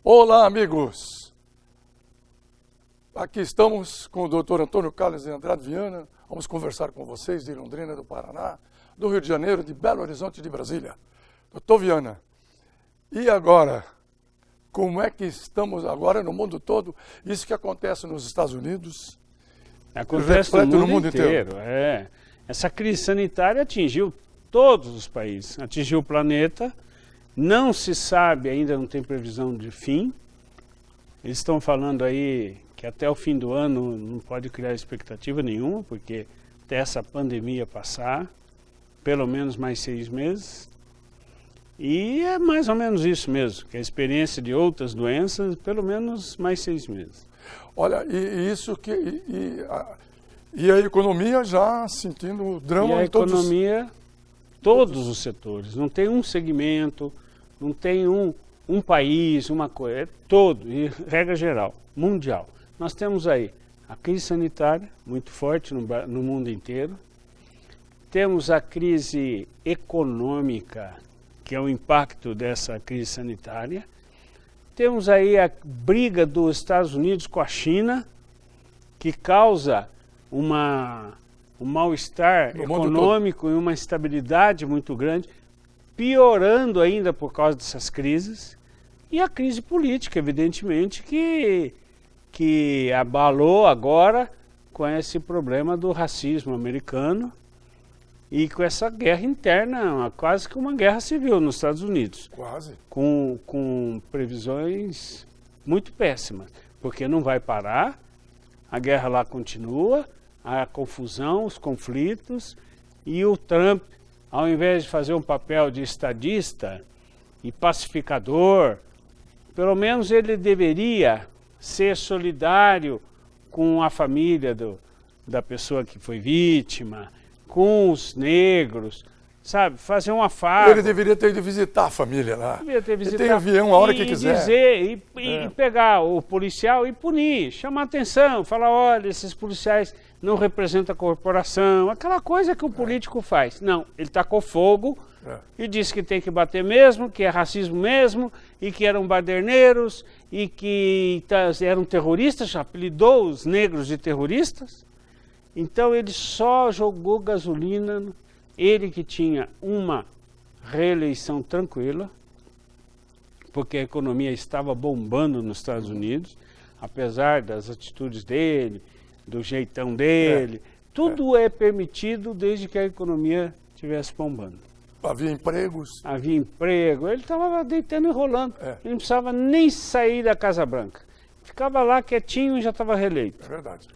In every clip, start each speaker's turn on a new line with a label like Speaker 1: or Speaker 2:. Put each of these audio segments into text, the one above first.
Speaker 1: Olá, amigos! Aqui estamos com o Dr. Antônio Carlos de Andrade Viana. Vamos conversar com vocês de Londrina, do Paraná, do Rio de Janeiro, de Belo Horizonte, de Brasília. Dr. Viana, e agora? Como é que estamos agora no mundo todo? Isso que acontece nos Estados Unidos,
Speaker 2: acontece no mundo inteiro. Essa crise sanitária atingiu todos os países, atingiu o planeta. Não se sabe, ainda não tem previsão de fim. Eles estão falando aí que até o fim do ano não pode criar expectativa nenhuma, porque até essa pandemia passar, pelo menos mais 6 meses. E é mais ou menos isso mesmo, que a experiência de outras doenças, pelo menos mais 6 meses.
Speaker 1: Olha, e a economia já sentindo o drama
Speaker 2: de todos. E a economia, todos os setores, não tem um segmento, não tem um país, uma coisa, é todo, e regra geral, mundial. Nós temos aí a crise sanitária, muito forte no mundo inteiro. Temos a crise econômica, que é o impacto dessa crise sanitária. Temos aí a briga dos Estados Unidos com a China, que causa um mal-estar econômico e uma instabilidade muito grande, piorando ainda por causa dessas crises. E a crise política, evidentemente, que abalou agora com esse problema do racismo americano e com essa guerra interna, quase que uma guerra civil nos Estados Unidos.
Speaker 1: Quase.
Speaker 2: Com previsões muito péssimas, porque não vai parar, a guerra lá continua, a confusão, os conflitos, e o Trump, ao invés de fazer um papel de estadista e pacificador, pelo menos ele deveria ser solidário com a família da pessoa que foi vítima, com os negros, sabe, fazer um afago.
Speaker 1: Ele deveria ter ido visitar a família lá.
Speaker 2: Deveria ter visitado.
Speaker 1: Ele tem avião a hora que quiser.
Speaker 2: E pegar o policial e punir, chamar atenção, falar, olha, esses policiais não representam a corporação, aquela coisa que o político faz. Não, ele tacou fogo e disse que tem que bater mesmo, que é racismo mesmo, e que eram baderneiros, e que eram terroristas, já apelidou os negros de terroristas. Então ele só jogou gasolina, ele que tinha uma reeleição tranquila, porque a economia estava bombando nos Estados Unidos, apesar das atitudes dele, do jeitão dele, tudo é permitido desde que a economia estivesse bombando.
Speaker 1: Havia empregos.
Speaker 2: Havia emprego, ele estava deitando e rolando, ele não precisava nem sair da Casa Branca, ficava lá quietinho e já estava reeleito.
Speaker 1: É verdade.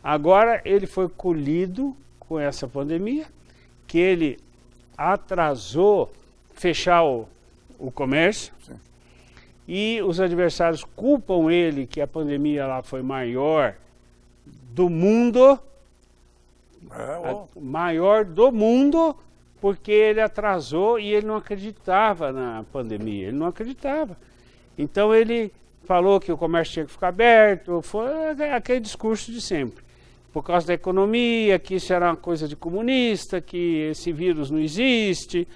Speaker 2: Agora ele foi colhido com essa pandemia, que ele atrasou fechar o comércio. Sim. E os adversários culpam ele que a pandemia lá foi maior do mundo, maior do mundo, porque ele atrasou e ele não acreditava na pandemia, ele não acreditava. Então ele falou que o comércio tinha que ficar aberto, foi aquele discurso de sempre. Por causa da economia, que isso era uma coisa de comunista, que esse vírus não existe.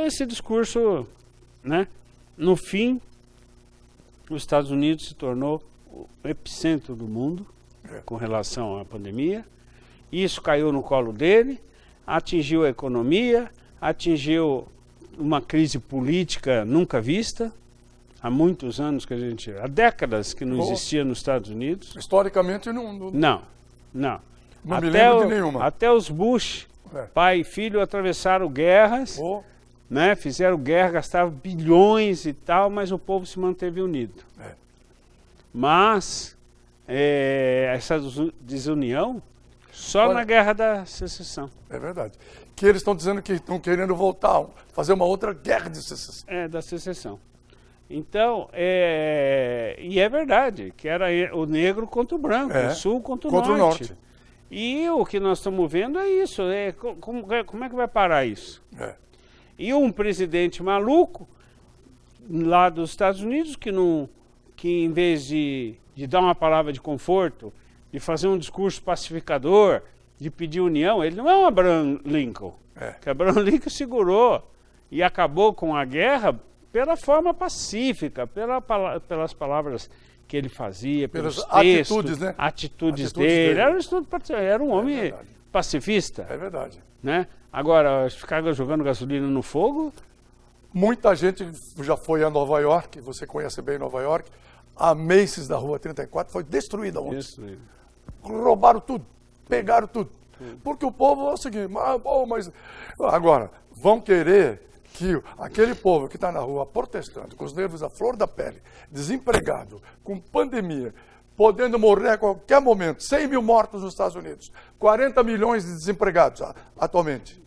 Speaker 2: Esse discurso, né? No fim, os Estados Unidos se tornou o epicentro do mundo com relação à pandemia. Isso caiu no colo dele, atingiu a economia, atingiu uma crise política nunca vista. Há muitos anos que há décadas que não existia nos Estados Unidos.
Speaker 1: Historicamente não.
Speaker 2: Não
Speaker 1: me lembro de nenhuma.
Speaker 2: Até os Bush, pai e filho, atravessaram guerras, né, fizeram guerra, gastaram bilhões e tal, mas o povo se manteve unido. Mas essa desunião só na Guerra da Secessão. É
Speaker 1: verdade. Que eles estão dizendo que estão querendo voltar, fazer uma outra guerra de secessão.
Speaker 2: Da secessão. Então, e é verdade, que era o negro contra o branco, o sul contra o norte. E o que nós estamos vendo é isso, como é que vai parar isso? E um presidente maluco, lá dos Estados Unidos, que em vez de dar uma palavra de conforto, de fazer um discurso pacificador, de pedir união, ele não é um Abraham Lincoln, que Abraham Lincoln segurou e acabou com a guerra pela forma pacífica, pelas palavras que ele fazia, pelos
Speaker 1: Pelas
Speaker 2: textos,
Speaker 1: atitudes, né?
Speaker 2: atitudes dele. Era um homem pacifista.
Speaker 1: É verdade.
Speaker 2: Né? Agora, ficar jogando gasolina no fogo...
Speaker 1: Muita gente já foi a Nova York, você conhece bem Nova York, a Macy's da Rua 34 foi destruída ontem.
Speaker 2: Destruído.
Speaker 1: Roubaram tudo, pegaram tudo. Porque o povo é o seguinte, mas... Agora, vão querer que aquele povo que está na rua protestando, com os nervos à flor da pele, desempregado, com pandemia, podendo morrer a qualquer momento, 100 mil mortos nos Estados Unidos, 40 milhões de desempregados atualmente.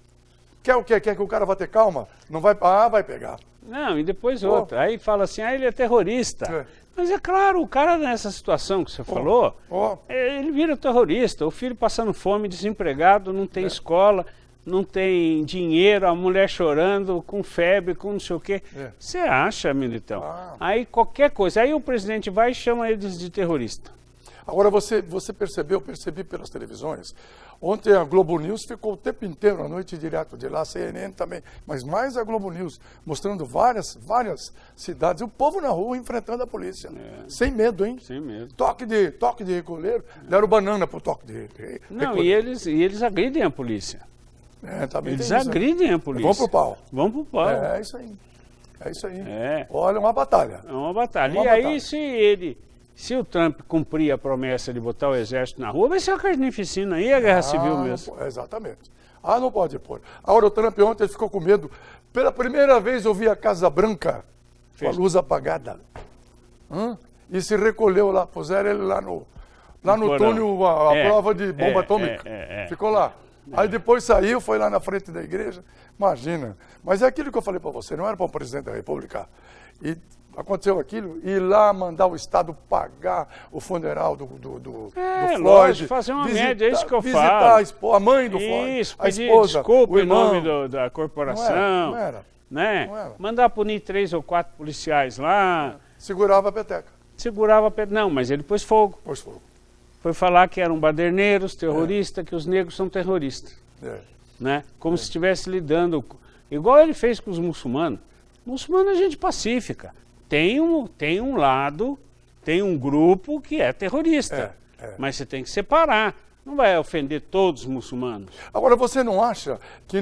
Speaker 1: Quer o quê? Quer que o cara vá ter calma? Não vai... vai pegar.
Speaker 2: Não, e depois outra. Aí fala assim, ele é terrorista.
Speaker 1: É.
Speaker 2: Mas é claro, o cara nessa situação que você falou, ele vira terrorista. O filho passando fome, desempregado, não tem escola, não tem dinheiro, a mulher chorando, com febre, com não sei o quê. Você acha, Militão? Aí qualquer coisa. Aí o presidente vai e chama eles de terrorista.
Speaker 1: Agora, você percebi pelas televisões, ontem a Globo News ficou o tempo inteiro, à noite direto de lá, a CNN também, mas mais a Globo News, mostrando várias cidades, e o povo na rua enfrentando a polícia, sem medo, hein?
Speaker 2: Sem medo.
Speaker 1: Toque de recolher, deram banana pro toque de recolher.
Speaker 2: Não, e eles agridem a polícia.
Speaker 1: Também
Speaker 2: eles
Speaker 1: tem isso,
Speaker 2: agridem a polícia.
Speaker 1: Vão pro pau.
Speaker 2: Vão pro pau.
Speaker 1: É isso aí. É isso aí.
Speaker 2: É.
Speaker 1: Olha, uma batalha.
Speaker 2: É uma batalha. E aí, se o Trump cumprir a promessa de botar o exército na rua, vai ser uma carnificina aí, a guerra civil mesmo.
Speaker 1: Exatamente. Não pode pôr. Agora, o Trump ontem ficou com medo. Pela primeira vez eu vi a Casa Branca com a luz apagada. E se recolheu lá, puseram ele lá no túnel, a prova de bomba atômica. Ficou lá. Aí depois saiu, foi lá na frente da igreja. Imagina. Mas é aquilo que eu falei para você, não era para o presidente da República. E aconteceu aquilo, ir lá mandar o Estado pagar o funeral do Floyd.
Speaker 2: Lógico, fazer uma média, é isso que eu falo.
Speaker 1: Visitar a mãe do Floyd,
Speaker 2: isso,
Speaker 1: a esposa,
Speaker 2: desculpa
Speaker 1: o irmão.
Speaker 2: em nome da corporação.
Speaker 1: Não era.
Speaker 2: Né?
Speaker 1: Não era.
Speaker 2: Mandar punir 3 ou 4 policiais lá.
Speaker 1: Segurava a peteca.
Speaker 2: Não, mas ele pôs fogo.
Speaker 1: Pôs fogo.
Speaker 2: Foi falar que eram baderneiros, terroristas, que os negros são terroristas. Né? Como se estivesse lidando... Igual ele fez com os muçulmanos. Muçulmano é gente pacífica. Tem um lado, tem um grupo que é terrorista. Mas você tem que separar. Não vai ofender todos os muçulmanos.
Speaker 1: Agora, você não acha que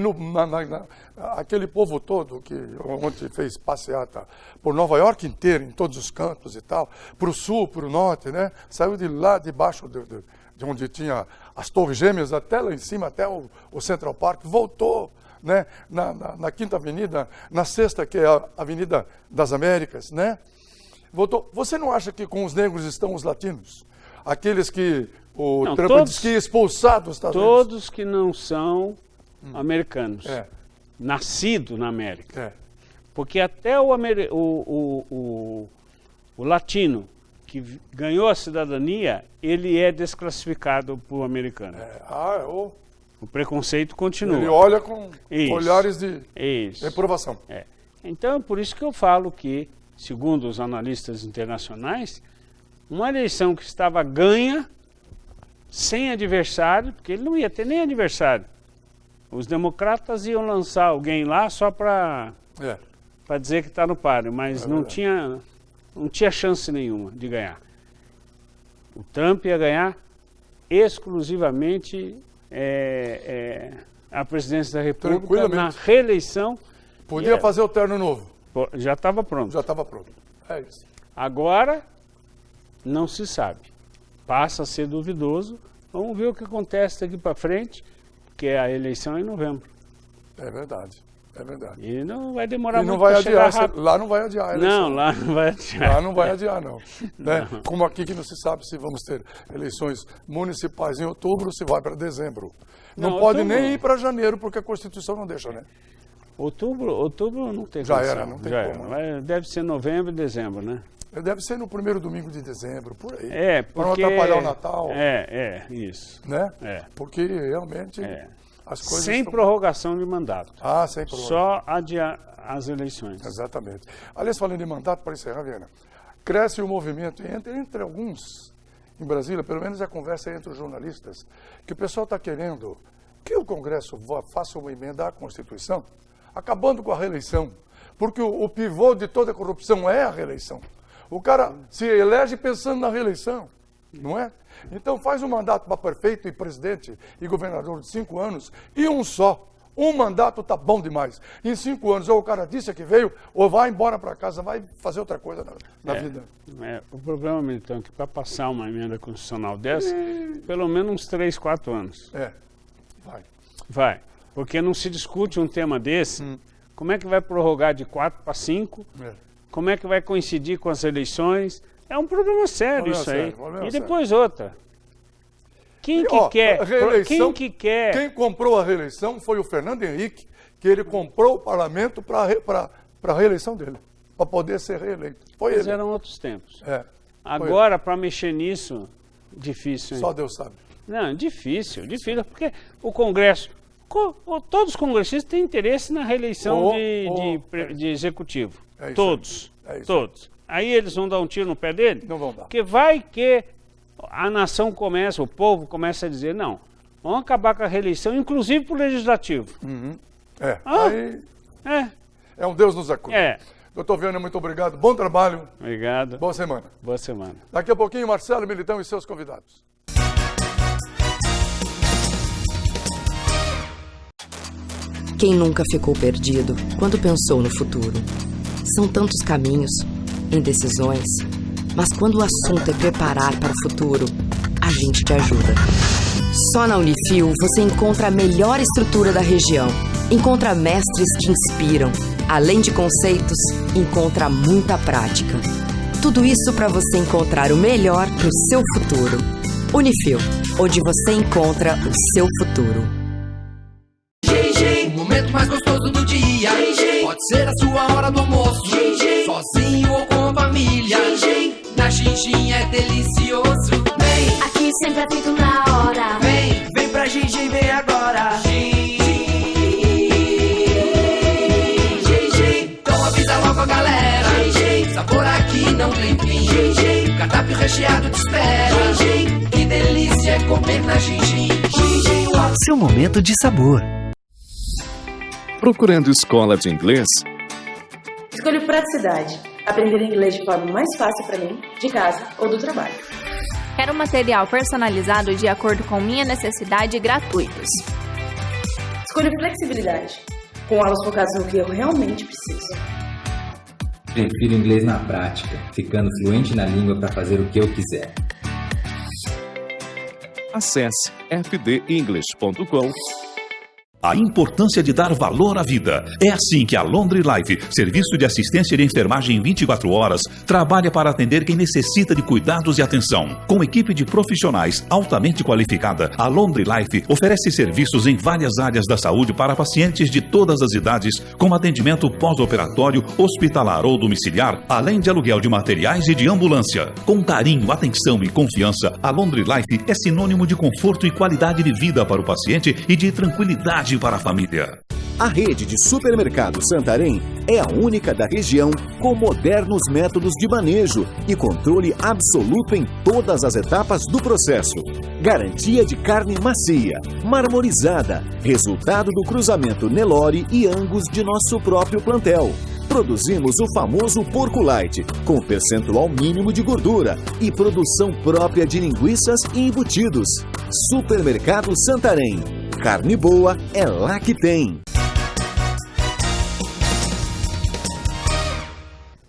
Speaker 1: aquele povo todo que ontem fez passeata por Nova York inteira, em todos os cantos e tal, para o sul, para o norte, né? Saiu de lá debaixo de onde tinha as Torres Gêmeas, até lá em cima, até o Central Park, voltou, né? Na Quinta Avenida, na Sexta, que é a Avenida das Américas, né? Voltou. Você não acha que com os negros estão os latinos? Aqueles que o Trump disse que ia expulsar dos Estados Unidos.
Speaker 2: Todos que não são americanos, nascidos na América. Porque até o latino que ganhou a cidadania, ele é desclassificado para o americano. O preconceito continua.
Speaker 1: Ele olha com olhares de reprovação.
Speaker 2: Então, por isso que eu falo que, segundo os analistas internacionais, uma eleição que estava ganha, sem adversário, porque ele não ia ter nem adversário. Os democratas iam lançar alguém lá só para dizer que está no páreo, mas não tinha chance nenhuma de ganhar. O Trump ia ganhar exclusivamente a presidência da República na reeleição.
Speaker 1: Podia fazer o terno novo.
Speaker 2: Já estava pronto.
Speaker 1: Já estava pronto. É isso.
Speaker 2: Agora, não se sabe. Passa a ser duvidoso. Vamos ver o que acontece daqui para frente, que a eleição é em novembro.
Speaker 1: É verdade. É verdade.
Speaker 2: E não vai demorar muito.
Speaker 1: E não vai adiar. Lá não vai adiar a eleição.
Speaker 2: Não, lá não vai adiar.
Speaker 1: Lá não vai adiar, não. Né? Como aqui que não se sabe se vamos ter eleições municipais em outubro ou se vai para dezembro. Não pode nem ir para janeiro, porque a Constituição não deixa, né?
Speaker 2: Outubro não tem
Speaker 1: Já
Speaker 2: condição.
Speaker 1: era, não tem como.
Speaker 2: Né? Deve ser novembro e dezembro, né?
Speaker 1: Deve ser no primeiro domingo de dezembro, por aí.
Speaker 2: Porque...
Speaker 1: Para não atrapalhar o Natal.
Speaker 2: Isso.
Speaker 1: Né? Porque realmente as coisas
Speaker 2: sem prorrogação de mandato.
Speaker 1: Sem prorrogação.
Speaker 2: Só adiar as eleições.
Speaker 1: Exatamente. Aliás, falando de mandato, para encerrar, Viana, cresce o movimento entre alguns, em Brasília, pelo menos a conversa entre os jornalistas, que o pessoal está querendo que o Congresso faça uma emenda à Constituição, acabando com a reeleição. Porque o pivô de toda corrupção é a reeleição. O cara se elege pensando na reeleição, não é? Então faz um mandato para prefeito e presidente e governador de 5 anos e um só. Um mandato tá bom demais. Em 5 anos, ou o cara disse que veio, ou vai embora para casa, vai fazer outra coisa na vida.
Speaker 2: O problema, Milton, é que para passar uma emenda constitucional dessa, pelo menos uns 3, 4 anos. Vai. Porque não se discute um tema desse. Como é que vai prorrogar de 4 para 5? Como é que vai coincidir com as eleições? É um problema sério isso aí. E depois outra. Quem que quer?
Speaker 1: Quem comprou a reeleição foi o Fernando Henrique, que ele comprou o parlamento para a reeleição dele, para poder ser reeleito.
Speaker 2: Mas eram outros tempos. Agora, para mexer nisso, difícil. Hein?
Speaker 1: Só Deus sabe.
Speaker 2: Não, difícil, porque o Congresso, todos os congressistas têm interesse na reeleição de executivo. Todos. Aí eles vão dar um tiro no pé dele?
Speaker 1: Não vão dar.
Speaker 2: Porque vai que a nação começa, o povo começa a dizer, não, vamos acabar com a reeleição, inclusive para o legislativo.
Speaker 1: É um Deus nos acuda. Doutor Viana, muito obrigado. Bom trabalho.
Speaker 2: Obrigado.
Speaker 1: Boa semana.
Speaker 2: Boa semana.
Speaker 1: Daqui a pouquinho, Marcelo Militão e seus convidados.
Speaker 3: Quem nunca ficou perdido quando pensou no futuro? São tantos caminhos, indecisões, mas quando o assunto é preparar para o futuro, a gente te ajuda. Só na Unifil você encontra a melhor estrutura da região, encontra mestres que inspiram, além de conceitos, encontra muita prática. Tudo isso para você encontrar o melhor para o seu futuro. Unifil, onde você encontra o seu futuro.
Speaker 4: O momento mais gostoso do dia. Pode ser a sua hora do almoço, sozinho ou com a família. Na Xinxin é delicioso. Vem,
Speaker 5: aqui sempre é feito na hora.
Speaker 4: Vem pra Xinxin, vem agora. Então avisa logo a galera. Sabor aqui não tem fim. Cardápio recheado te espera. Que delícia é comer na Xinxin.
Speaker 6: Seu momento de sabor.
Speaker 7: Procurando escola de inglês?
Speaker 8: Escolho praticidade. Aprender inglês de forma mais fácil para mim, de casa ou do trabalho.
Speaker 5: Quero material personalizado de acordo com minha necessidade e gratuitos.
Speaker 8: Escolho flexibilidade. Com aulas focadas no que eu realmente preciso.
Speaker 9: Prefiro inglês na prática, ficando fluente na língua para fazer o que eu quiser.
Speaker 7: Acesse fdenglish.com.
Speaker 10: A importância de dar valor à vida. É assim que a Laundry Life, serviço de assistência de enfermagem 24 horas, trabalha para atender quem necessita de cuidados e atenção. Com equipe de profissionais altamente qualificada, a Laundry Life oferece serviços em várias áreas da saúde para pacientes de todas as idades, com atendimento pós-operatório, hospitalar ou domiciliar, além de aluguel de materiais e de ambulância. Com carinho, atenção e confiança, a Laundry Life é sinônimo de conforto e qualidade de vida para o paciente e de tranquilidade para a família.
Speaker 11: A rede de supermercados Santarém é a única da região com modernos métodos de manejo e controle absoluto em todas as etapas do processo. Garantia de carne macia, marmorizada, resultado do cruzamento Nelore e Angus de nosso próprio plantel. Produzimos o famoso porco light, com percentual mínimo de gordura e produção própria de linguiças e embutidos. Supermercado Santarém. Carne boa é lá que tem.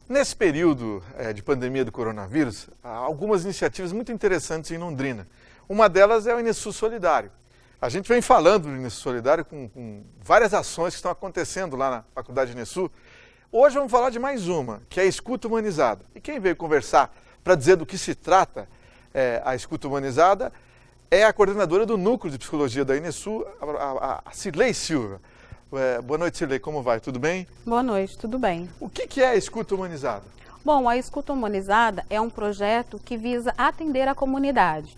Speaker 12: Nesse período de pandemia do coronavírus, há algumas iniciativas muito interessantes em Londrina. Uma delas é o Inesul Solidário. A gente vem falando do Inesul Solidário com várias ações que estão acontecendo lá na Faculdade Inesul. Hoje vamos falar de mais uma, que é a escuta humanizada. E quem veio conversar para dizer do que se trata a escuta humanizada é a coordenadora do Núcleo de Psicologia da Inesul, a Cirlei Silva. Boa noite, Cirlei, como vai? Tudo bem?
Speaker 13: Boa noite, tudo bem.
Speaker 12: O que é a escuta humanizada?
Speaker 13: Bom, a escuta humanizada é um projeto que visa atender a comunidade.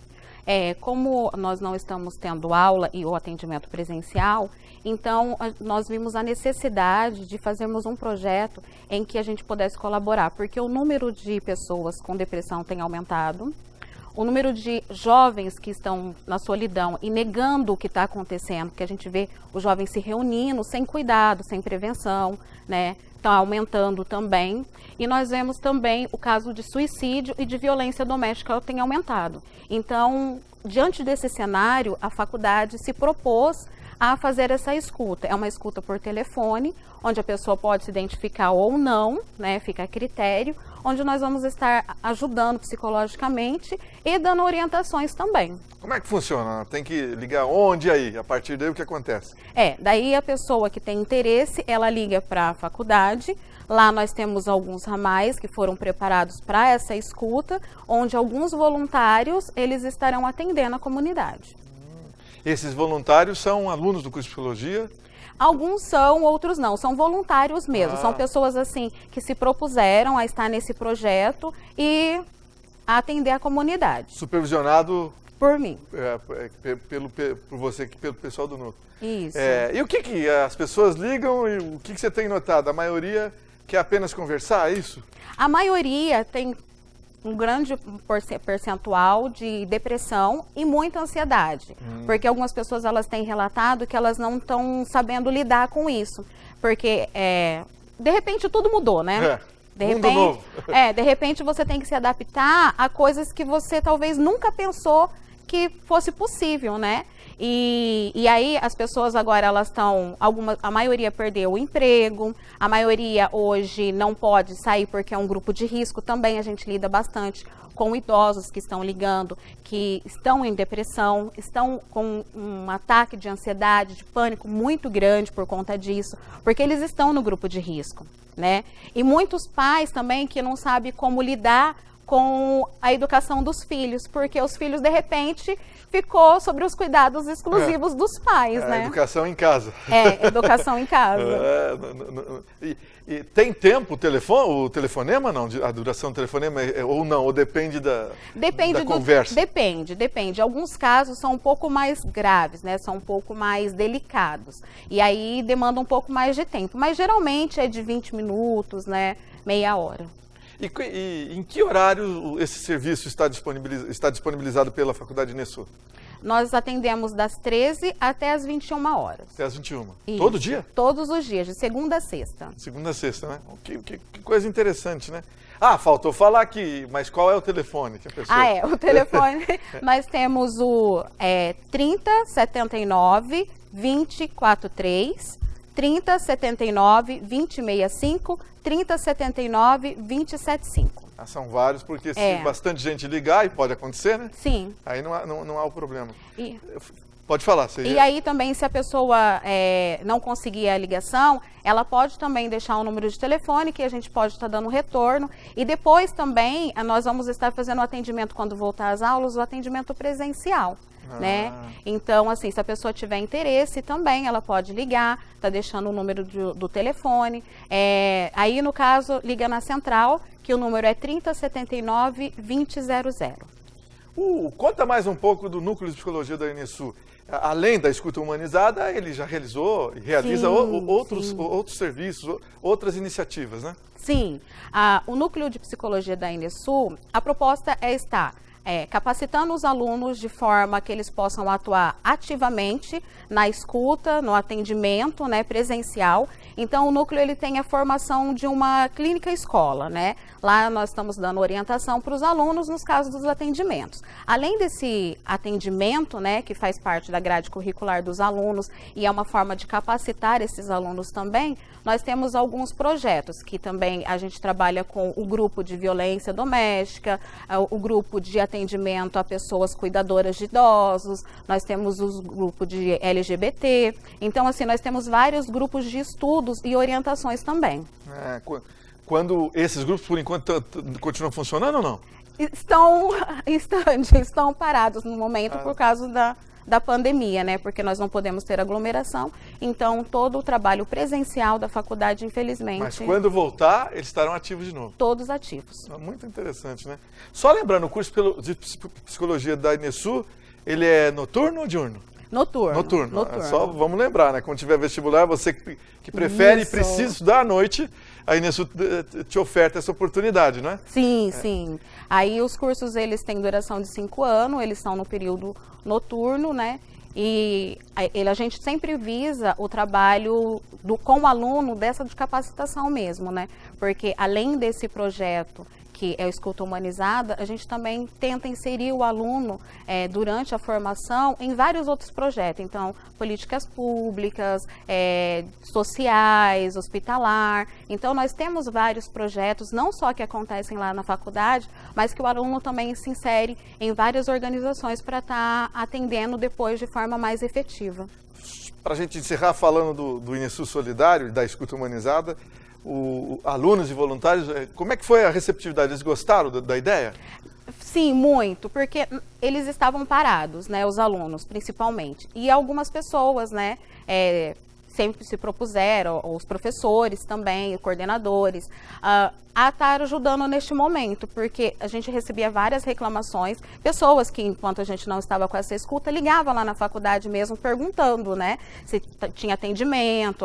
Speaker 13: Como nós não estamos tendo aula e o atendimento presencial, então nós vimos a necessidade de fazermos um projeto em que a gente pudesse colaborar, porque o número de pessoas com depressão tem aumentado, o número de jovens que estão na solidão e negando o que está acontecendo, que a gente vê os jovens se reunindo sem cuidado, sem prevenção, né? está aumentando também. E nós vemos também o caso de suicídio e de violência doméstica tem aumentado. Então, diante desse cenário, a faculdade se propôs a fazer essa escuta. É uma escuta por telefone, onde a pessoa pode se identificar ou não, né, fica a critério, onde nós vamos estar ajudando psicologicamente e dando orientações também.
Speaker 12: Como é que funciona? Tem que ligar onde aí? A partir daí o que acontece?
Speaker 13: Daí a pessoa que tem interesse, ela liga para a faculdade. Lá nós temos alguns ramais que foram preparados para essa escuta, onde alguns voluntários, eles estarão atendendo a comunidade.
Speaker 12: Esses voluntários são alunos do curso de Psicologia?
Speaker 13: Alguns são, outros não. São voluntários mesmo. São pessoas assim que se propuseram a estar nesse projeto e a atender a comunidade.
Speaker 12: Supervisionado
Speaker 13: por mim.
Speaker 12: Por você, pelo pessoal do núcleo.
Speaker 13: Isso.
Speaker 12: E o que as pessoas ligam e o que você tem notado? A maioria quer apenas conversar, é isso?
Speaker 13: A maioria tem um grande percentual de depressão e muita ansiedade. Porque algumas pessoas elas têm relatado que elas não estão sabendo lidar com isso. Porque, de repente, tudo mudou, né?
Speaker 12: Mundo novo.
Speaker 13: De repente você tem que se adaptar a coisas que você talvez nunca pensou que fosse possível, né? E aí as pessoas agora elas estão, a maioria perdeu o emprego, a maioria hoje não pode sair porque é um grupo de risco. Também a gente lida bastante com idosos que estão ligando, que estão em depressão, estão com um ataque de ansiedade, de pânico muito grande por conta disso, porque eles estão no grupo de risco, né? E muitos pais também que não sabem como lidar com a educação dos filhos, porque os filhos, de repente, ficou sobre os cuidados exclusivos dos pais, né?
Speaker 12: Educação em casa.
Speaker 13: Educação em casa.
Speaker 12: E tem tempo o telefonema, não? A duração do telefonema ou não? Ou depende da conversa?
Speaker 13: Depende. Alguns casos são um pouco mais graves, né? São um pouco mais delicados. E aí demanda um pouco mais de tempo. Mas geralmente é de 20 minutos, né? Meia hora.
Speaker 12: E em que horário esse serviço está disponibilizado pela Faculdade Inesul?
Speaker 13: Nós atendemos das 13 até as 21 horas.
Speaker 12: Até as 21?
Speaker 13: Isso.
Speaker 12: Todo dia?
Speaker 13: Todos os dias, de segunda a sexta.
Speaker 12: Segunda a sexta, né? Que coisa interessante, né? Faltou falar aqui, mas qual é o telefone que a pessoa...
Speaker 13: O telefone, nós temos o 3079 243, 3079 265, 3079 275.
Speaker 12: São vários, porque se bastante gente ligar, e pode acontecer, né?
Speaker 13: Sim.
Speaker 12: Aí não há o problema. Pode falar.
Speaker 13: E aí também, se a pessoa não conseguir a ligação, ela pode também deixar um número de telefone, que a gente pode estar dando retorno. E depois também, nós vamos estar fazendo o atendimento, quando voltar às aulas, o atendimento presencial. Né? Então, assim, se a pessoa tiver interesse também, ela pode ligar, tá deixando o número do telefone. Aí, no caso, liga na central, que o número é 3079-2000.
Speaker 12: Conta mais um pouco do Núcleo de Psicologia da Inesul. Além da escuta humanizada, ele já realizou e realiza outros serviços, outras iniciativas, né?
Speaker 13: Sim. O Núcleo de Psicologia da Inesul, a proposta é estar capacitando os alunos de forma que eles possam atuar ativamente na escuta, no atendimento, né, presencial. Então, o núcleo ele tem a formação de uma clínica escola, né? Lá nós estamos dando orientação para os alunos nos casos dos atendimentos. Além desse atendimento, né, que faz parte da grade curricular dos alunos e é uma forma de capacitar esses alunos também, nós temos alguns projetos que também a gente trabalha com o grupo de violência doméstica, o grupo de atendimento a pessoas cuidadoras de idosos, nós temos o grupo de LGBT. Então, assim, nós temos vários grupos de estudos e orientações também.
Speaker 12: Quando esses grupos, por enquanto, continuam funcionando ou não?
Speaker 13: Estão parados no momento por causa da pandemia, né? Porque nós não podemos ter aglomeração. Então, todo o trabalho presencial da faculdade, infelizmente...
Speaker 12: Mas quando voltar, eles estarão ativos de novo?
Speaker 13: Todos ativos.
Speaker 12: Muito interessante, né? Só lembrando, o curso de Psicologia da Inesul, ele é noturno ou diurno?
Speaker 13: Noturno.
Speaker 12: Só vamos lembrar, né? Quando tiver vestibular, você que prefere e precisa estudar à noite, a Inesul te oferta essa oportunidade, não é?
Speaker 13: Sim. Aí os cursos, eles têm duração de 5 anos, eles são no período noturno, né? E a gente sempre visa o trabalho com o aluno dessa de capacitação mesmo, né? Porque além desse projeto que é o Escuta Humanizada, a gente também tenta inserir o aluno durante a formação em vários outros projetos. Então, políticas públicas, sociais, hospitalar. Então, nós temos vários projetos, não só que acontecem lá na faculdade, mas que o aluno também se insere em várias organizações para estar atendendo depois de forma mais efetiva.
Speaker 12: Para a gente encerrar falando do INESU Solidário, da Escuta Humanizada, alunos e voluntários, como é que foi a receptividade? Eles gostaram da ideia?
Speaker 13: Sim, muito, porque eles estavam parados, né, os alunos principalmente, e algumas pessoas, né, sempre se propuseram, os professores também, os coordenadores, a estar ajudando neste momento, porque a gente recebia várias reclamações, pessoas que, enquanto a gente não estava com essa escuta, ligavam lá na faculdade mesmo perguntando, né, se tinha atendimento,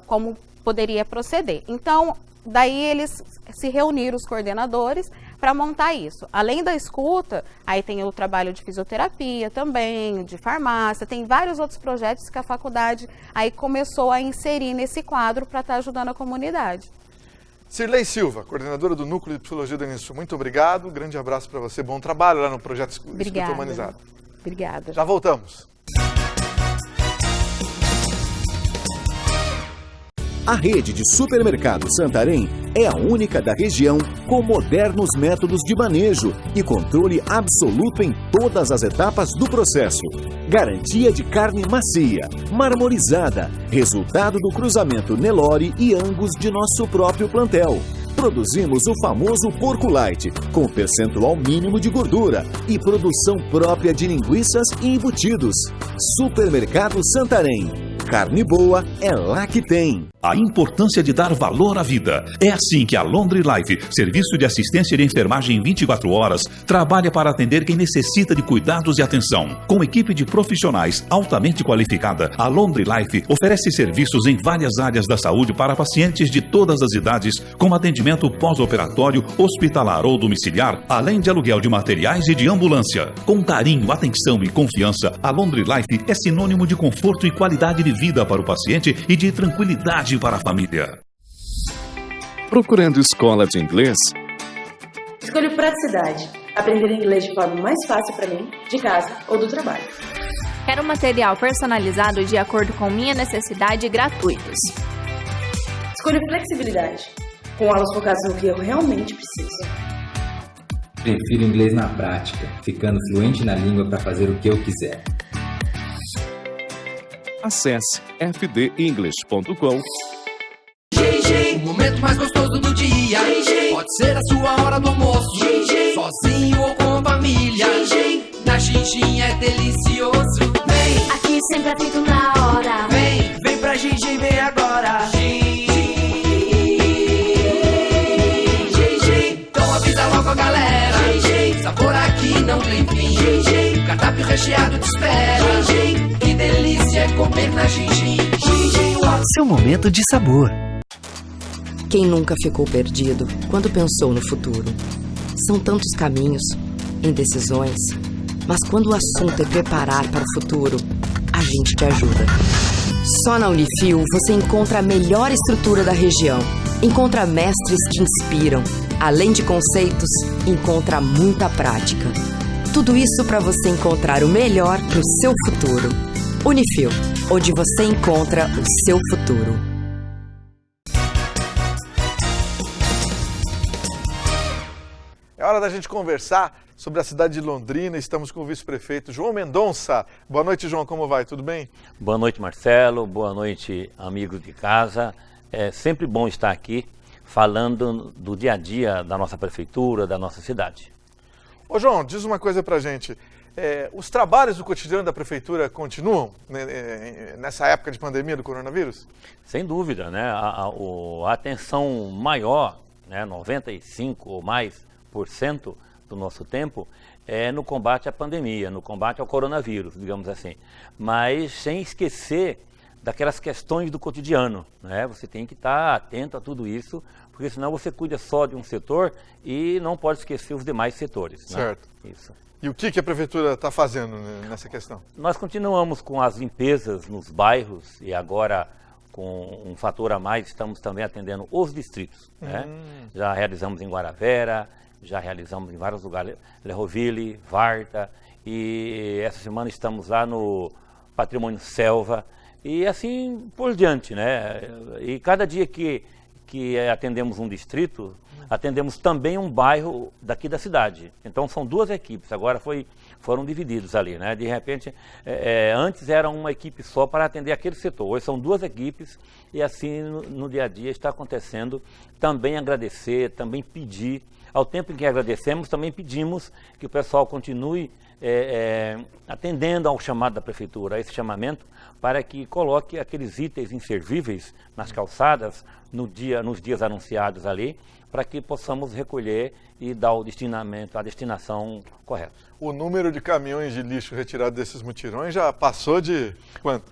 Speaker 13: como poderia proceder. Então, daí eles se reuniram, os coordenadores, para montar isso. Além da escuta, aí tem o trabalho de fisioterapia também, de farmácia, tem vários outros projetos que a faculdade aí começou a inserir nesse quadro para estar ajudando a comunidade.
Speaker 12: Cirlei Silva, coordenadora do Núcleo de Psicologia do INESU, muito obrigado, grande abraço para você, bom trabalho lá no projeto Escuta Humanizada.
Speaker 13: Obrigada.
Speaker 12: Já voltamos.
Speaker 11: A rede de supermercados Santarém é a única da região com modernos métodos de manejo e controle absoluto em todas as etapas do processo. Garantia de carne macia, marmorizada, resultado do cruzamento Nelore e Angus de nosso próprio plantel. Produzimos o famoso porco light, com percentual mínimo de gordura e produção própria de linguiças e embutidos. Supermercado Santarém. Carne boa é lá que tem.
Speaker 10: A importância de dar valor à vida. É assim que a Laundry Life, serviço de assistência de enfermagem 24 horas, trabalha para atender quem necessita de cuidados e atenção. Com equipe de profissionais altamente qualificada, a Laundry Life oferece serviços em várias áreas da saúde para pacientes de todas as idades, com atendimento pós-operatório, hospitalar ou domiciliar, além de aluguel de materiais e de ambulância. Com carinho, atenção e confiança, a Laundry Life é sinônimo de conforto e qualidade de vida para o paciente e de tranquilidade para a família.
Speaker 7: Procurando escola de inglês?
Speaker 8: Escolho praticidade. Aprender inglês de forma mais fácil para mim, de casa ou do trabalho.
Speaker 5: Quero material personalizado de acordo com minha necessidade e gratuitos.
Speaker 8: Escolho flexibilidade. Com aulas focadas no que eu realmente preciso.
Speaker 9: Prefiro inglês na prática, ficando fluente na língua para fazer o que eu quiser.
Speaker 7: Acesse fdenglish.com.
Speaker 4: O momento mais gostoso do dia. Pode ser a sua hora do almoço, sozinho ou com família. Na Xinxin é delicioso. Vem,
Speaker 14: aqui sempre é feito na hora.
Speaker 4: Vem pra Xinxin, vem agora. Então avisa logo a galera. Sabor aqui não tem fim. Cardápio recheado te espera. Que delícia é comer na Xinxin.
Speaker 6: Seu momento de sabor.
Speaker 3: Quem nunca ficou perdido quando pensou no futuro? São tantos caminhos, indecisões, mas quando o assunto é preparar para o futuro, a gente te ajuda. Só na Unifil você encontra a melhor estrutura da região. Encontra mestres que inspiram. Além de conceitos, encontra muita prática. Tudo isso para você encontrar o melhor para o seu futuro. Unifil, onde você encontra o seu futuro.
Speaker 12: É hora da gente conversar sobre a cidade de Londrina. Estamos com o vice-prefeito João Mendonça. Boa noite, João. Como vai? Tudo bem?
Speaker 15: Boa noite, Marcelo. Boa noite, amigos de casa. É sempre bom estar aqui falando do dia a dia da nossa prefeitura, da nossa cidade.
Speaker 12: Ô, João, diz uma coisa pra gente. Os trabalhos do cotidiano da prefeitura continuam nessa época de pandemia do coronavírus?
Speaker 15: Sem dúvida, né? A atenção maior, né, 95% ou mais do nosso tempo é no combate à pandemia, no combate ao coronavírus, digamos assim. Mas sem esquecer daquelas questões do cotidiano, né? Você tem que estar atento a tudo isso, porque senão você cuida só de um setor e não pode esquecer os demais setores.
Speaker 12: Certo.
Speaker 15: Né? Isso.
Speaker 12: E o que a Prefeitura está fazendo nessa questão?
Speaker 15: Nós continuamos com as limpezas nos bairros e agora, com um fator a mais, estamos também atendendo os distritos. Né? Já realizamos em Guaravera, já realizamos em vários lugares, Lerroville, Varta, e essa semana estamos lá no Patrimônio Selva, e assim por diante, né? E cada dia que atendemos um distrito, atendemos também um bairro daqui da cidade. Então são duas equipes, agora foram divididos ali, né? De repente, antes era uma equipe só para atender aquele setor, hoje são duas equipes e assim no dia a dia está acontecendo. Também agradecer, também pedir, ao tempo em que agradecemos, também pedimos que o pessoal continue atendendo ao chamado da Prefeitura, a esse chamamento, para que coloque aqueles itens inservíveis nas calçadas nos dias anunciados ali, para que possamos recolher e dar o destinamento, a destinação correta.
Speaker 12: O número de caminhões de lixo retirados desses mutirões já passou de quanto?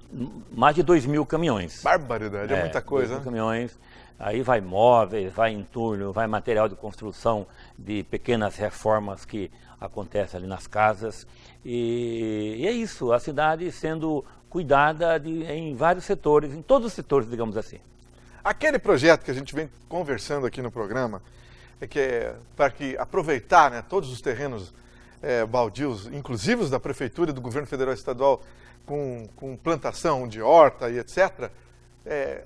Speaker 15: Mais de 2.000 caminhões.
Speaker 12: Barbaridade, é muita coisa.
Speaker 15: 2.000 caminhões. Aí vai móveis, vai entulho, vai material de construção de pequenas reformas que acontecem ali nas casas. E é isso, a cidade sendo cuidada em vários setores, em todos os setores, digamos assim.
Speaker 12: Aquele projeto que a gente vem conversando aqui no programa, para aproveitar, né, todos os terrenos baldios, inclusive os da Prefeitura e do Governo Federal e Estadual, com plantação de horta e etc.,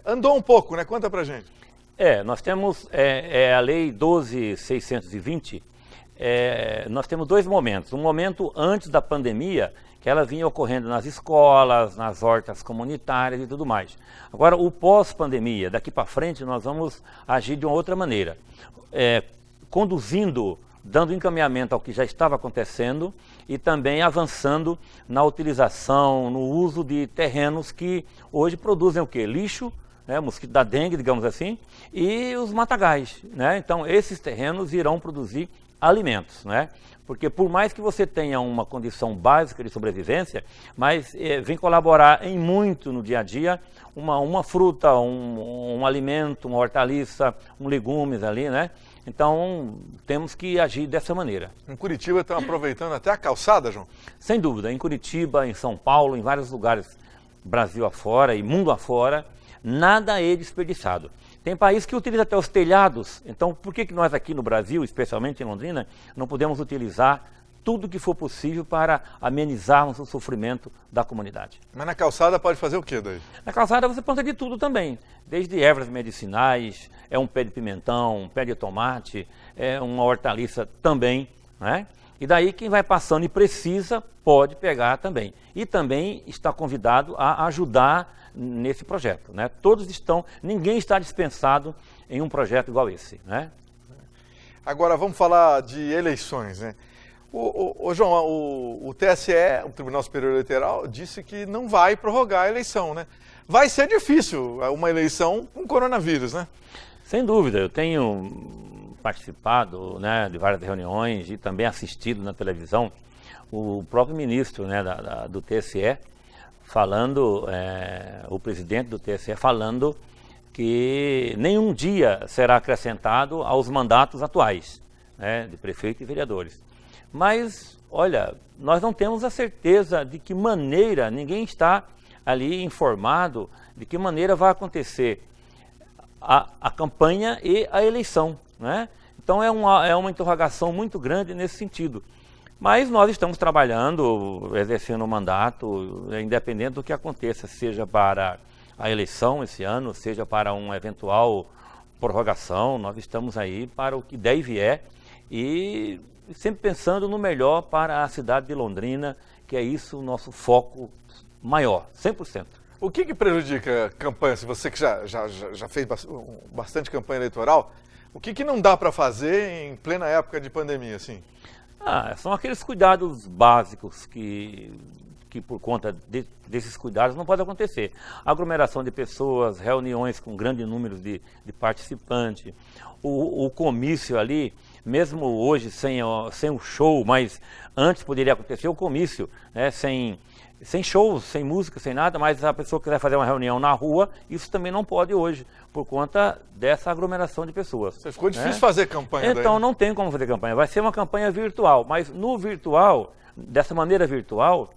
Speaker 12: andou um pouco, né? Conta pra gente.
Speaker 15: Nós temos a Lei 12.620, nós temos dois momentos. Um momento antes da pandemia, que ela vinha ocorrendo nas escolas, nas hortas comunitárias e tudo mais. Agora, o pós-pandemia, daqui para frente, nós vamos agir de uma outra maneira, conduzindo, dando encaminhamento ao que já estava acontecendo e também avançando na utilização, no uso de terrenos que hoje produzem o quê? Lixo, né, mosquito da dengue, digamos assim, e os matagais, né? Então, esses terrenos irão produzir alimentos, né? Porque por mais que você tenha uma condição básica de sobrevivência, mas vem colaborar em muito no dia a dia, uma fruta, um alimento, uma hortaliça, legumes ali, né? Então, temos que agir dessa maneira.
Speaker 12: Em Curitiba estão aproveitando até a calçada, João?
Speaker 15: Sem dúvida, em Curitiba, em São Paulo, em vários lugares, Brasil afora e mundo afora, nada é desperdiçado. Tem país que utiliza até os telhados, então por que nós aqui no Brasil, especialmente em Londrina, não podemos utilizar tudo que for possível para amenizarmos o sofrimento da comunidade?
Speaker 12: Mas na calçada pode fazer o que daí?
Speaker 15: Na calçada você planta de tudo também, desde ervas medicinais, um pé de pimentão, um pé de tomate, uma hortaliça também, né? E daí quem vai passando e precisa pode pegar também. E também está convidado a ajudar nesse projeto, né? Ninguém está dispensado em um projeto igual esse, né?
Speaker 12: Agora vamos falar de eleições, né? João, o TSE, o Tribunal Superior Eleitoral, disse que não vai prorrogar a eleição, né? Vai ser difícil uma eleição com coronavírus, né?
Speaker 15: Sem dúvida, eu tenho participado, né, de várias reuniões e também assistido na televisão o próprio ministro, né, do TSE falando, o presidente do TSE falando que nenhum dia será acrescentado aos mandatos atuais, né, de prefeito e vereadores. Mas, olha, nós não temos a certeza de que maneira, ninguém está ali informado de que maneira vai acontecer a campanha e a eleição, né? Então é uma interrogação muito grande nesse sentido. Mas nós estamos trabalhando, exercendo o mandato, independente do que aconteça, seja para a eleição esse ano, seja para uma eventual prorrogação, nós estamos aí para o que der e vier e sempre pensando no melhor para a cidade de Londrina, que é isso o nosso foco maior, 100%.
Speaker 12: O que prejudica a campanha? Se você que já fez bastante campanha eleitoral, o que não dá para fazer em plena época de pandemia, assim?
Speaker 15: São aqueles cuidados básicos que por conta desses cuidados não pode acontecer. Aglomeração de pessoas, reuniões com grande número de participantes, o comício ali mesmo hoje sem o show, mas antes poderia acontecer o comício, né, sem shows, sem música, sem nada, mas a pessoa quiser fazer uma reunião na rua, isso também não pode hoje, por conta dessa aglomeração de pessoas.
Speaker 12: Ficou difícil fazer campanha.
Speaker 15: Então
Speaker 12: daí, né?
Speaker 15: Não tem como fazer campanha, vai ser uma campanha virtual, mas no virtual, dessa maneira virtual,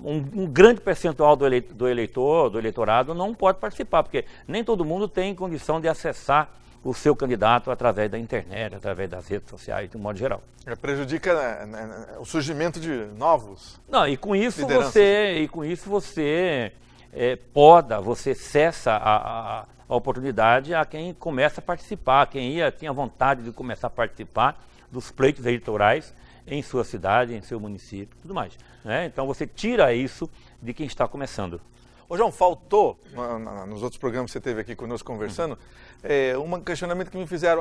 Speaker 15: um grande percentual do eleitorado não pode participar, porque nem todo mundo tem condição de acessar o seu candidato através da internet, através das redes sociais, de um modo geral.
Speaker 12: Prejudica o surgimento de novos.
Speaker 15: Não, e com isso você poda, você cessa a oportunidade a quem começa a participar, quem tinha vontade de começar a participar dos pleitos eleitorais em sua cidade, em seu município, tudo mais, né? Então você tira isso de quem está começando.
Speaker 12: Ô João, faltou, nos outros programas que você teve aqui conosco conversando, um questionamento que me fizeram.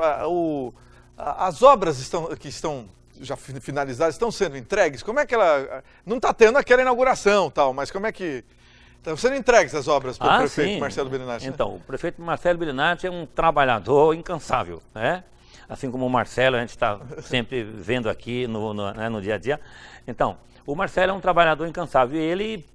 Speaker 12: As obras que estão já finalizadas, estão sendo entregues? Como é que ela... Não está tendo aquela inauguração, tal, mas como é que... Estão sendo entregues as obras pelo prefeito
Speaker 15: sim.
Speaker 12: Marcelo Bellinati?
Speaker 15: Então, o prefeito Marcelo Bellinati é um trabalhador incansável, né? Assim como o Marcelo, a gente está sempre vendo aqui no dia a dia. Então, o Marcelo é um trabalhador incansável e ele...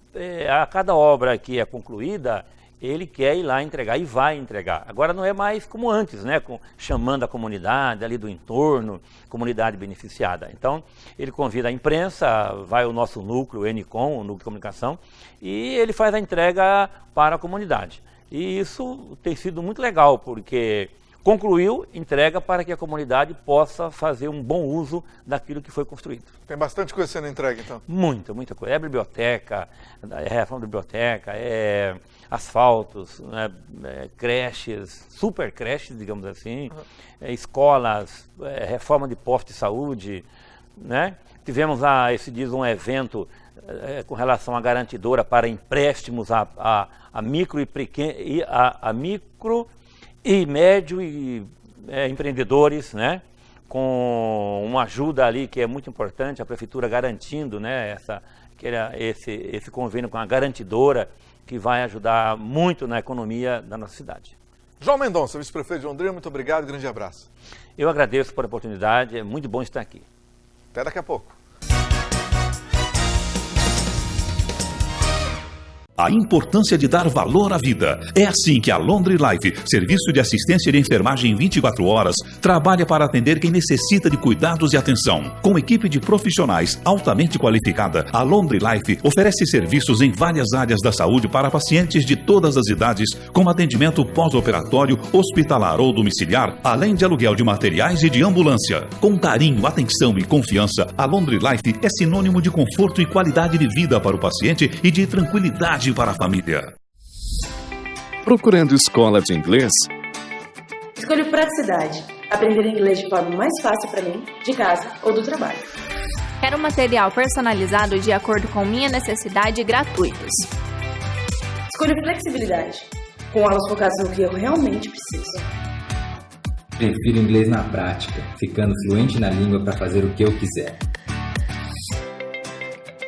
Speaker 15: a cada obra que é concluída, ele quer ir lá entregar e vai entregar. Agora não é mais como antes, né? Chamando a comunidade ali do entorno, comunidade beneficiada. Então, ele convida a imprensa, vai o nosso núcleo, o NCOM, o núcleo de comunicação, e ele faz a entrega para a comunidade. E isso tem sido muito legal, porque concluiu, entrega para que a comunidade possa fazer um bom uso daquilo que foi construído.
Speaker 12: Tem bastante coisa sendo entregue, então?
Speaker 15: Muita coisa. É biblioteca, é reforma da biblioteca, é asfaltos, né, creches, super creches, digamos assim, escolas, reforma de postos de saúde, né? Tivemos esses dias um evento com relação à garantidora para empréstimos a micro e médio empreendedores, né? Com uma ajuda ali que é muito importante, a prefeitura garantindo, né, esse convênio com a garantidora, que vai ajudar muito na economia da nossa cidade.
Speaker 12: João Mendonça, vice-prefeito de Londrina, muito obrigado, grande abraço.
Speaker 15: Eu agradeço por a oportunidade, é muito bom estar aqui.
Speaker 12: Até daqui a pouco.
Speaker 10: A importância de dar valor à vida. É assim que a Laundry Life, serviço de assistência de enfermagem 24 horas, trabalha para atender quem necessita de cuidados e atenção. Com equipe de profissionais altamente qualificada, a Laundry Life oferece serviços em várias áreas da saúde para pacientes de todas as idades, com atendimento pós-operatório, hospitalar ou domiciliar, além de aluguel de materiais e de ambulância. Com carinho, atenção e confiança, a Laundry Life é sinônimo de conforto e qualidade de vida para o paciente e de tranquilidade para a família.
Speaker 7: Procurando escola de inglês?
Speaker 8: Escolho praticidade. Aprender inglês de forma mais fácil para mim, de casa ou do trabalho.
Speaker 5: Quero material personalizado de acordo com minha necessidade e gratuitos.
Speaker 8: Escolho flexibilidade. Com aulas focadas no que eu realmente preciso.
Speaker 9: Prefiro inglês na prática, ficando fluente na língua para fazer o que eu quiser.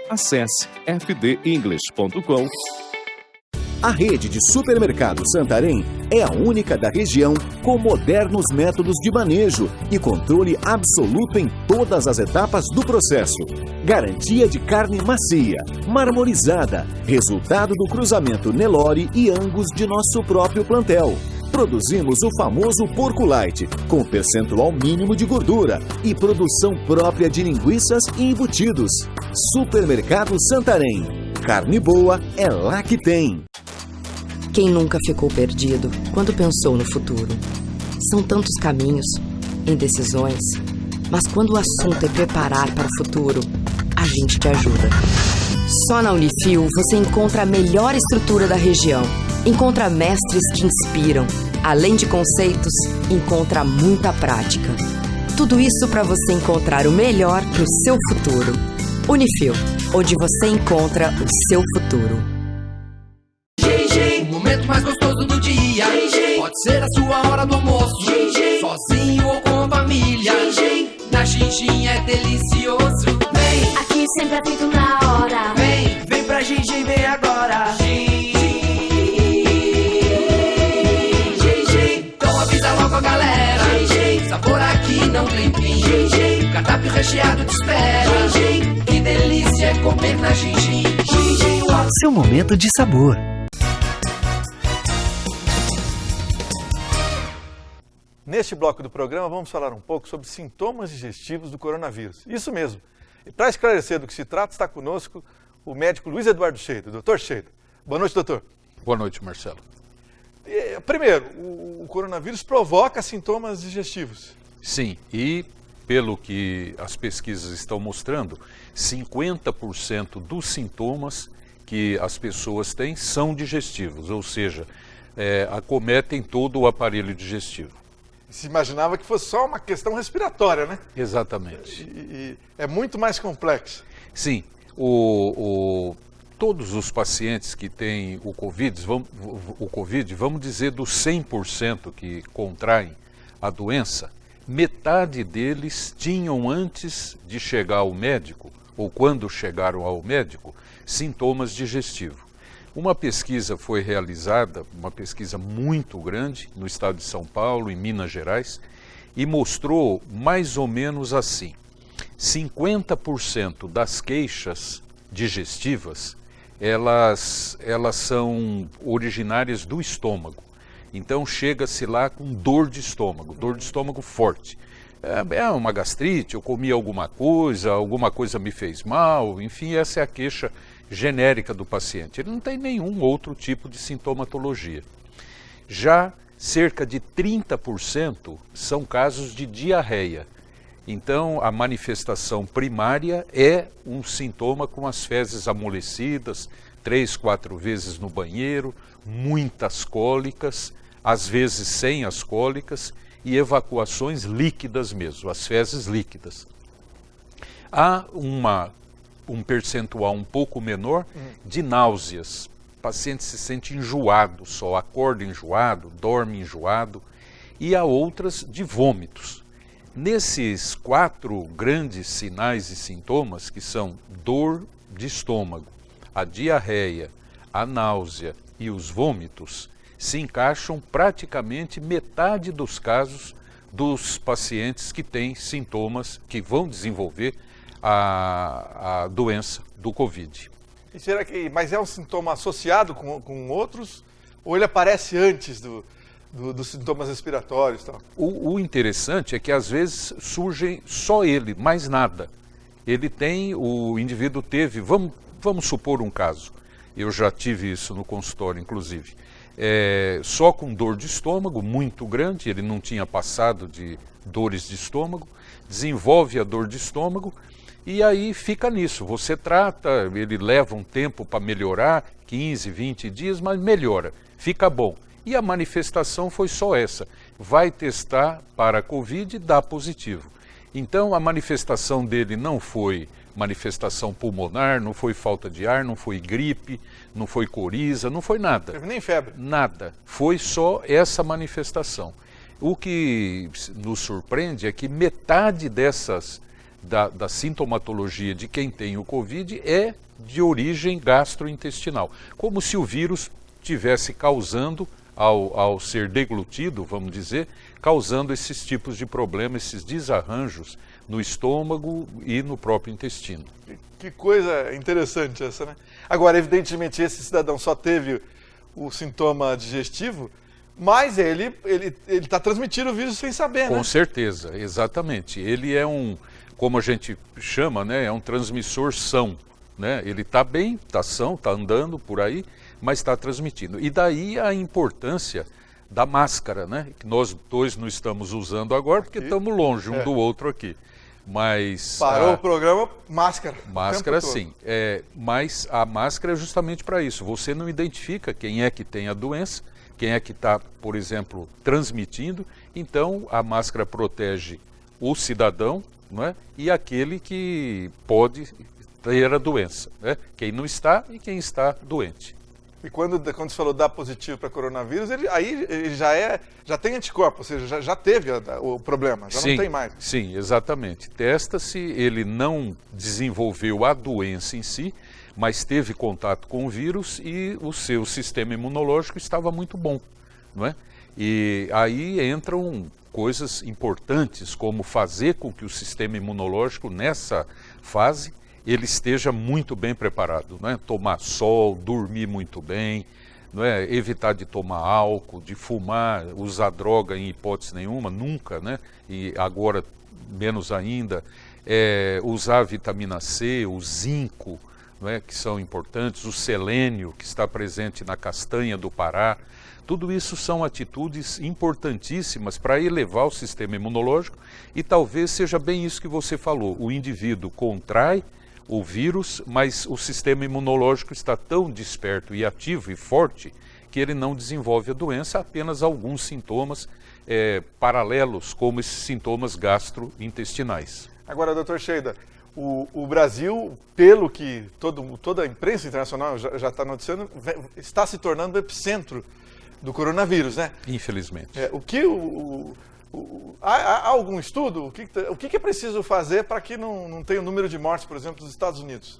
Speaker 7: Acesse fdenglish.com.
Speaker 11: A rede de supermercados Santarém é a única da região com modernos métodos de manejo e controle absoluto em todas as etapas do processo. Garantia de carne macia, marmorizada, resultado do cruzamento Nelore e Angus de nosso próprio plantel. Produzimos o famoso porco light, com percentual mínimo de gordura e produção própria de linguiças e embutidos. Supermercado Santarém. Carne boa é lá que tem.
Speaker 3: Quem nunca ficou perdido quando pensou no futuro? São tantos caminhos, indecisões, mas quando o assunto é preparar para o futuro, a gente te ajuda. Só na Unifil você encontra a melhor estrutura da região. Encontra mestres que inspiram. Além de conceitos, encontra muita prática. Tudo isso para você encontrar o melhor para o seu futuro. Unifil, onde você encontra o seu futuro.
Speaker 4: O momento mais gostoso do dia. Pode ser a sua hora do almoço. Sozinho ou com família. Na Xinxin é delicioso. Vem,
Speaker 14: aqui sempre é feito na hora.
Speaker 4: Vem pra Xinxin, vem agora. Então avisa logo a galera. Sabor aqui cardápio recheado te espera. Gin, que delícia é comer na Gin. Gin Watts.
Speaker 6: Seu momento de sabor.
Speaker 12: Neste bloco do programa, vamos falar um pouco sobre sintomas digestivos do coronavírus. Isso mesmo. E para esclarecer do que se trata, está conosco o médico Luiz Eduardo Scheida. Doutor Scheida. Boa noite, doutor.
Speaker 16: Boa noite, Marcelo.
Speaker 12: Primeiro, o coronavírus provoca sintomas digestivos.
Speaker 16: Sim, e pelo que as pesquisas estão mostrando, 50% dos sintomas que as pessoas têm são digestivos, ou seja, acometem todo o aparelho digestivo.
Speaker 12: Se imaginava que fosse só uma questão respiratória, né?
Speaker 16: Exatamente.
Speaker 12: E é muito mais complexo.
Speaker 16: Sim, todos os pacientes que têm o Covid, vamos dizer dos 100% que contraem a doença, metade deles tinham antes de chegar ao médico, ou quando chegaram ao médico, sintomas digestivos. Uma pesquisa foi realizada, uma pesquisa muito grande, no estado de São Paulo, em Minas Gerais, e mostrou mais ou menos assim: 50% das queixas digestivas, elas são originárias do estômago. Então chega-se lá com dor de estômago forte. É uma gastrite, eu comi alguma coisa me fez mal, enfim, essa é a queixa genérica do paciente. Ele não tem nenhum outro tipo de sintomatologia. Já cerca de 30% são casos de diarreia. Então, a manifestação primária é um sintoma com as fezes amolecidas, 3, 4 vezes no banheiro, muitas cólicas, às vezes sem as cólicas, e evacuações líquidas mesmo, as fezes líquidas. Há um percentual um pouco menor de náuseas. O paciente se sente enjoado só, acorda enjoado, dorme enjoado, e há outras de vômitos. Nesses 4 grandes sinais e sintomas, que são dor de estômago, a diarreia, a náusea e os vômitos, se encaixam praticamente metade dos casos dos pacientes que têm sintomas que vão desenvolver a doença do Covid.
Speaker 12: E será mas é um sintoma associado com outros, ou ele aparece antes dos sintomas respiratórios? Tal?
Speaker 16: O interessante é que às vezes surgem só ele, mais nada. O indivíduo teve, vamos supor um caso, eu já tive isso no consultório inclusive, só com dor de estômago muito grande, ele não tinha passado de dores de estômago, desenvolve a dor de estômago e aí fica nisso. Você trata, ele leva um tempo para melhorar, 15, 20 dias, mas melhora, fica bom. E a manifestação foi só essa. Vai testar para a Covid e dá positivo. Então a manifestação dele não foi manifestação pulmonar, não foi falta de ar, não foi gripe, não foi coriza, não foi nada.
Speaker 12: Teve nem febre.
Speaker 16: Nada. Foi só essa manifestação. O que nos surpreende é que metade da sintomatologia de quem tem o Covid é de origem gastrointestinal. Como se o vírus estivesse causando, ao ser deglutido, vamos dizer, causando esses tipos de problemas, esses desarranjos no estômago e no próprio intestino.
Speaker 12: Que coisa interessante essa, né? Agora, evidentemente, esse cidadão só teve o sintoma digestivo, mas ele está transmitindo o vírus sem saber, né?
Speaker 16: Com certeza, exatamente. Ele é como a gente chama, né? É um transmissor são, né? Ele está bem, está são, está andando por aí, mas está transmitindo. E daí a importância da máscara, né? Que nós dois não estamos usando agora porque estamos longe um do outro aqui. Mas
Speaker 12: parou o programa, máscara.
Speaker 16: Máscara sim, mas a máscara é justamente para isso. Você não identifica quem é que tem a doença, quem é que está, por exemplo, transmitindo. Então a máscara protege o cidadão, não é? E aquele que pode ter a doença, né? Quem não está e quem está doente.
Speaker 12: E quando você falou dar positivo para coronavírus, ele já tem anticorpo, ou seja, já teve o problema, já não tem mais.
Speaker 16: Sim, exatamente. Testa-se, ele não desenvolveu a doença em si, mas teve contato com o vírus e o seu sistema imunológico estava muito bom, não é? E aí entram coisas importantes, como fazer com que o sistema imunológico, nessa fase, ele esteja muito bem preparado, né? Tomar sol, dormir muito bem, não é? Evitar de tomar álcool, de fumar, usar droga em hipótese nenhuma, nunca, né? E agora menos ainda, usar a vitamina C, o zinco, não é? Que são importantes, o selênio, que está presente na castanha do Pará. Tudo isso são atitudes importantíssimas para elevar o sistema imunológico e talvez seja bem isso que você falou, o indivíduo contrai o vírus, mas o sistema imunológico está tão desperto e ativo e forte que ele não desenvolve a doença, apenas alguns sintomas paralelos, como esses sintomas gastrointestinais.
Speaker 12: Agora, doutor Sheida, o Brasil, pelo que toda a imprensa internacional já está noticiando, está se tornando o epicentro do coronavírus, né?
Speaker 16: Infelizmente.
Speaker 12: Há algum estudo? O que é preciso fazer para que não tenha o número de mortes, por exemplo, nos Estados Unidos?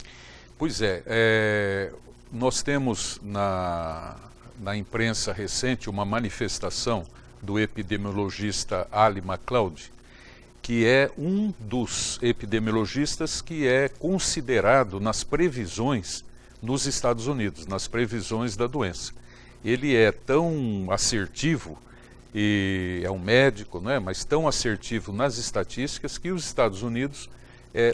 Speaker 16: Pois nós temos na imprensa recente uma manifestação do epidemiologista Ali MacLeod, que é um dos epidemiologistas que é considerado nas previsões nos Estados Unidos, nas previsões da doença. Ele é tão assertivo, e é um médico, não é? Mas tão assertivo nas estatísticas que os Estados Unidos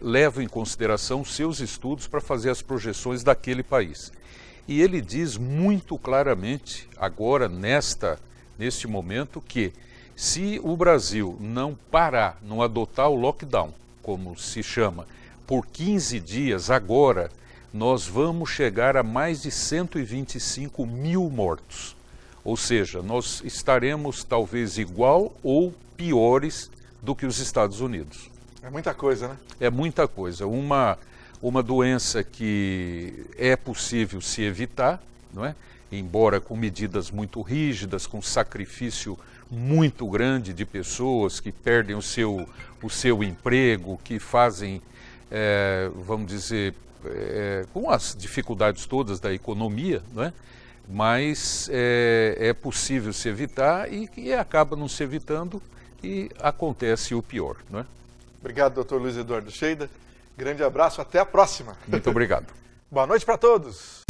Speaker 16: levam em consideração seus estudos para fazer as projeções daquele país. E ele diz muito claramente, agora neste momento, que se o Brasil não parar, não adotar o lockdown, como se chama, por 15 dias agora, nós vamos chegar a mais de 125 mil mortos. Ou seja, nós estaremos talvez igual ou piores do que os Estados Unidos.
Speaker 12: É muita coisa, né?
Speaker 16: É muita coisa. Uma doença que é possível se evitar, não é? Embora com medidas muito rígidas, com sacrifício muito grande de pessoas que perdem o seu emprego, que fazem, vamos dizer, com as dificuldades todas da economia, não é? Mas é possível se evitar e acaba não se evitando e acontece o pior, não é?
Speaker 12: Obrigado, doutor Luiz Eduardo Sheida. Grande abraço, até a próxima.
Speaker 16: Muito obrigado.
Speaker 12: Boa noite para todos.